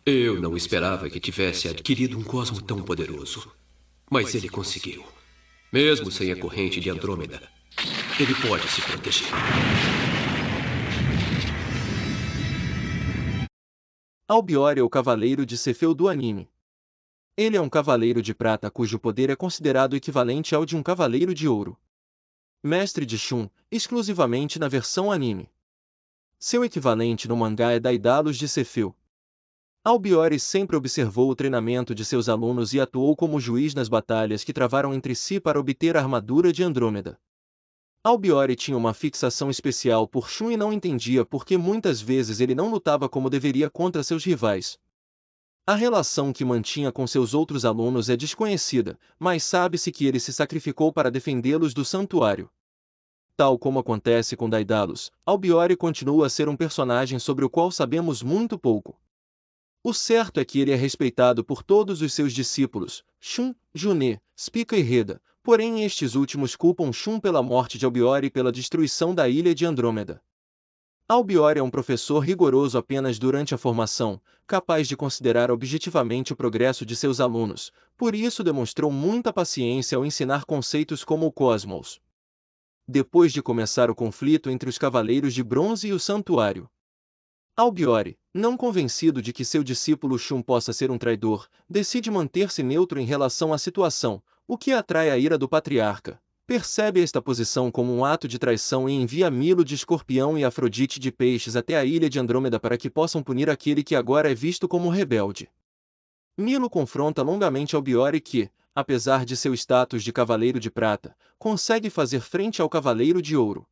Eu não esperava que tivesse adquirido um cosmo tão poderoso. Mas ele conseguiu. Mesmo sem a corrente de Andrômeda, ele pode se proteger. Albiore é o cavaleiro de Cefeu do anime. Ele é um cavaleiro de prata cujo poder é considerado equivalente ao de um cavaleiro de ouro. Mestre de Shun, exclusivamente na versão anime. Seu equivalente no mangá é Daidalos de Cefeu. Albiore sempre observou o treinamento de seus alunos e atuou como juiz nas batalhas que travaram entre si para obter a armadura de Andrômeda. Albiore tinha uma fixação especial por Shun e não entendia por que muitas vezes ele não lutava como deveria contra seus rivais. A relação que mantinha com seus outros alunos é desconhecida, mas sabe-se que ele se sacrificou para defendê-los do santuário. Tal como acontece com Daidalos, Albiore continua a ser um personagem sobre o qual sabemos muito pouco. O certo é que ele é respeitado por todos os seus discípulos, Shun, Juné, Spica e Reda, porém estes últimos culpam Shun pela morte de Albiore e pela destruição da ilha de Andrômeda. Albiore é um professor rigoroso apenas durante a formação, capaz de considerar objetivamente o progresso de seus alunos, por isso demonstrou muita paciência ao ensinar conceitos como o cosmos. Depois de começar o conflito entre os Cavaleiros de Bronze e o Santuário, Albiore, não convencido de que seu discípulo Shun possa ser um traidor, decide manter-se neutro em relação à situação, o que atrai a ira do patriarca. Percebe esta posição como um ato de traição e envia Milo de Escorpião e Afrodite de Peixes até a ilha de Andrômeda para que possam punir aquele que agora é visto como rebelde. Milo confronta longamente Albiore que, apesar de seu status de Cavaleiro de Prata, consegue fazer frente ao Cavaleiro de Ouro.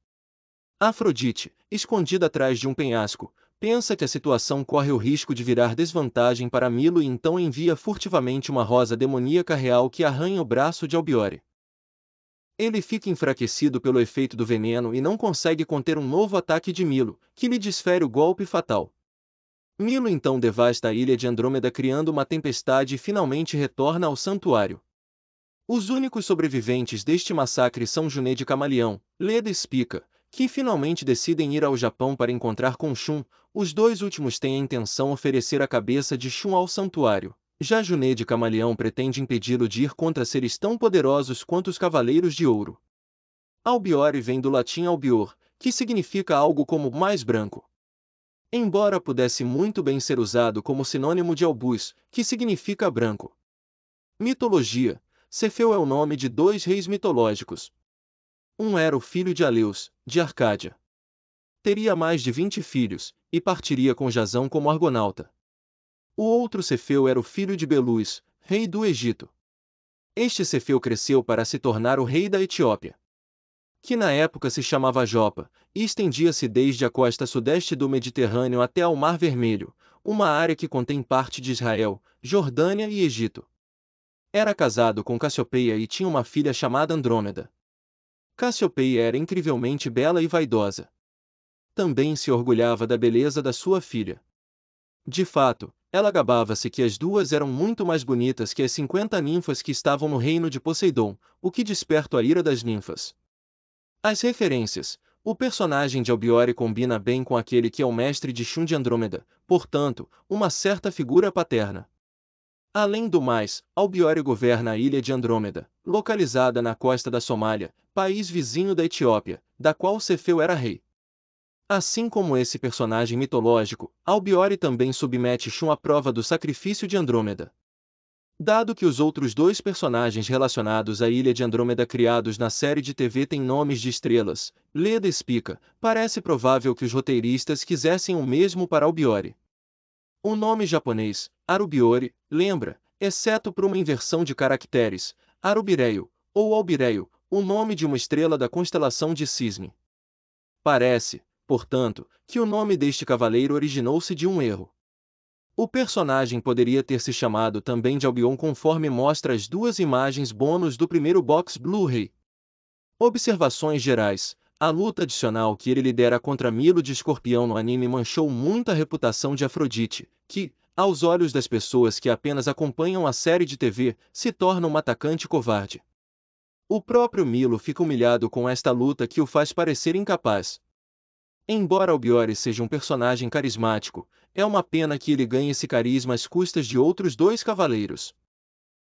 Afrodite, escondida atrás de um penhasco, pensa que a situação corre o risco de virar desvantagem para Milo e então envia furtivamente uma rosa demoníaca real que arranha o braço de Albiore. Ele fica enfraquecido pelo efeito do veneno e não consegue conter um novo ataque de Milo, que lhe desfere o golpe fatal. Milo então devasta a ilha de Andrômeda criando uma tempestade e finalmente retorna ao santuário. Os únicos sobreviventes deste massacre são Juné de Camaleão, Leda e Spica, que finalmente decidem ir ao Japão para encontrar com Shun. Os dois últimos têm a intenção de oferecer a cabeça de Shun ao santuário. Já Juné de Camaleão pretende impedi-lo de ir contra seres tão poderosos quanto os Cavaleiros de Ouro. Albiore vem do latim albior, que significa algo como mais branco. Embora pudesse muito bem ser usado como sinônimo de albus, que significa branco. Mitologia. Cefeu é o nome de dois reis mitológicos. Um era o filho de Aleus, de Arcádia. Teria mais de 20 filhos, e partiria com Jasão como argonauta. O outro Cefeu era o filho de Belus, rei do Egito. Este Cefeu cresceu para se tornar o rei da Etiópia, que na época se chamava Jopa, e estendia-se desde a costa sudeste do Mediterrâneo até ao Mar Vermelho, uma área que contém parte de Israel, Jordânia e Egito. Era casado com Cassiopeia e tinha uma filha chamada Andrômeda. Cassiopeia era incrivelmente bela e vaidosa. Também se orgulhava da beleza da sua filha. De fato, ela gabava-se que as duas eram muito mais bonitas que as 50 ninfas que estavam no reino de Poseidon, o que desperta a ira das ninfas. As referências. O personagem de Albiore combina bem com aquele que é o mestre de Shun de Andrômeda, portanto, uma certa figura paterna. Além do mais, Albiore governa a ilha de Andrômeda, localizada na costa da Somália, país vizinho da Etiópia, da qual Cefeu era rei. Assim como esse personagem mitológico, Albiore também submete Shun à prova do sacrifício de Andrômeda. Dado que os outros dois personagens relacionados à ilha de Andrômeda criados na série de TV têm nomes de estrelas, Leda e Spica, parece provável que os roteiristas quisessem o mesmo para Albiore. O nome japonês, Arubiore, lembra, exceto por uma inversão de caracteres, Arubireio, ou Albireio, o nome de uma estrela da constelação de Cisne. Parece, portanto, que o nome deste cavaleiro originou-se de um erro. O personagem poderia ter se chamado também de Albion conforme mostra as duas imagens bônus do primeiro box Blu-ray. Observações gerais. A luta adicional que ele lidera contra Milo de Escorpião no anime manchou muito a reputação de Afrodite, que, aos olhos das pessoas que apenas acompanham a série de TV, se torna um atacante covarde. O próprio Milo fica humilhado com esta luta que o faz parecer incapaz. Embora Albiore seja um personagem carismático, é uma pena que ele ganhe esse carisma às custas de outros dois cavaleiros.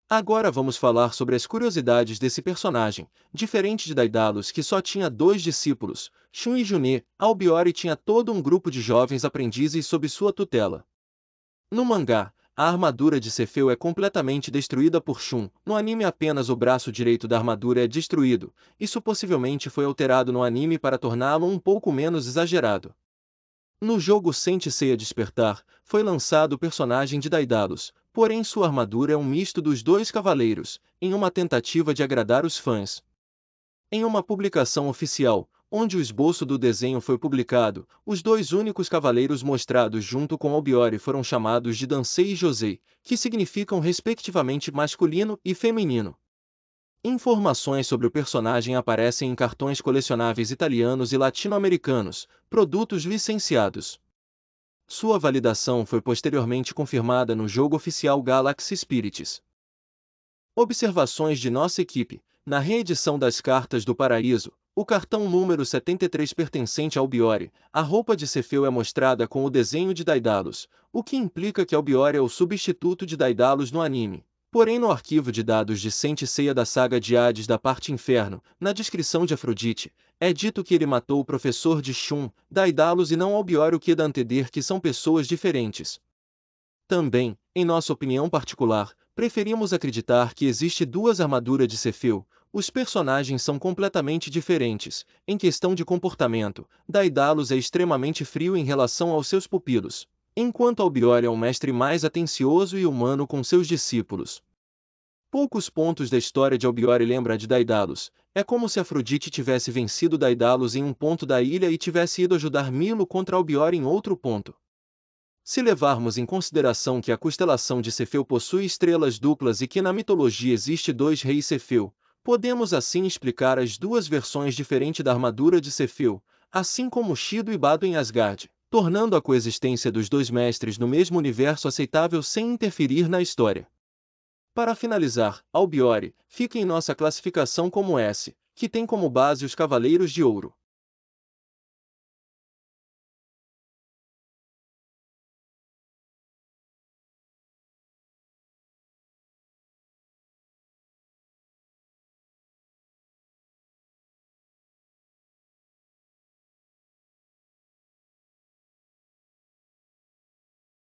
Agora vamos falar sobre as curiosidades desse personagem. Diferente de Daedalus, que só tinha dois discípulos, Shun e Juné, Albiore tinha todo um grupo de jovens aprendizes sob sua tutela. No mangá, a armadura de Cefeu é completamente destruída por Shun. No anime apenas o braço direito da armadura é destruído. Isso possivelmente foi alterado no anime para torná-lo um pouco menos exagerado. No jogo Saint Seiya Despertar, foi lançado o personagem de Daedalus, porém sua armadura é um misto dos dois cavaleiros, em uma tentativa de agradar os fãs. Em uma publicação oficial, onde o esboço do desenho foi publicado, os dois únicos cavaleiros mostrados junto com Albiore foram chamados de Dansei e Josei, que significam respectivamente masculino e feminino. Informações sobre o personagem aparecem em cartões colecionáveis italianos e latino-americanos, produtos licenciados. Sua validação foi posteriormente confirmada no jogo oficial Galaxy Spirits. Observações de nossa equipe. Na reedição das Cartas do Paraíso, o cartão número 73 pertencente a Albiore, a roupa de Cefeu é mostrada com o desenho de Daedalus, o que implica que Albiore é o substituto de Daedalus no anime. Porém, no arquivo de dados de Saint Seiya da saga de Hades da parte Inferno, na descrição de Afrodite, é dito que ele matou o professor de Shun, Daedalus e não Albiore, o que dá a entender que são pessoas diferentes. Também, em nossa opinião particular, preferimos acreditar que existe duas armaduras de Cefeu. Os personagens são completamente diferentes. Em questão de comportamento, Daedalus é extremamente frio em relação aos seus pupilos, enquanto Albiore é um mestre mais atencioso e humano com seus discípulos. Poucos pontos da história de Albiore lembram a de Daedalus. É como se Afrodite tivesse vencido Daedalus em um ponto da ilha e tivesse ido ajudar Milo contra Albiore em outro ponto. Se levarmos em consideração que a constelação de Cefeu possui estrelas duplas e que na mitologia existe dois reis Cefeu, podemos assim explicar as duas versões diferentes da armadura de Cefeu, assim como Shido e Bado em Asgard, tornando a coexistência dos dois mestres no mesmo universo aceitável sem interferir na história. Para finalizar, Albiore fica em nossa classificação como S, que tem como base os Cavaleiros de Ouro.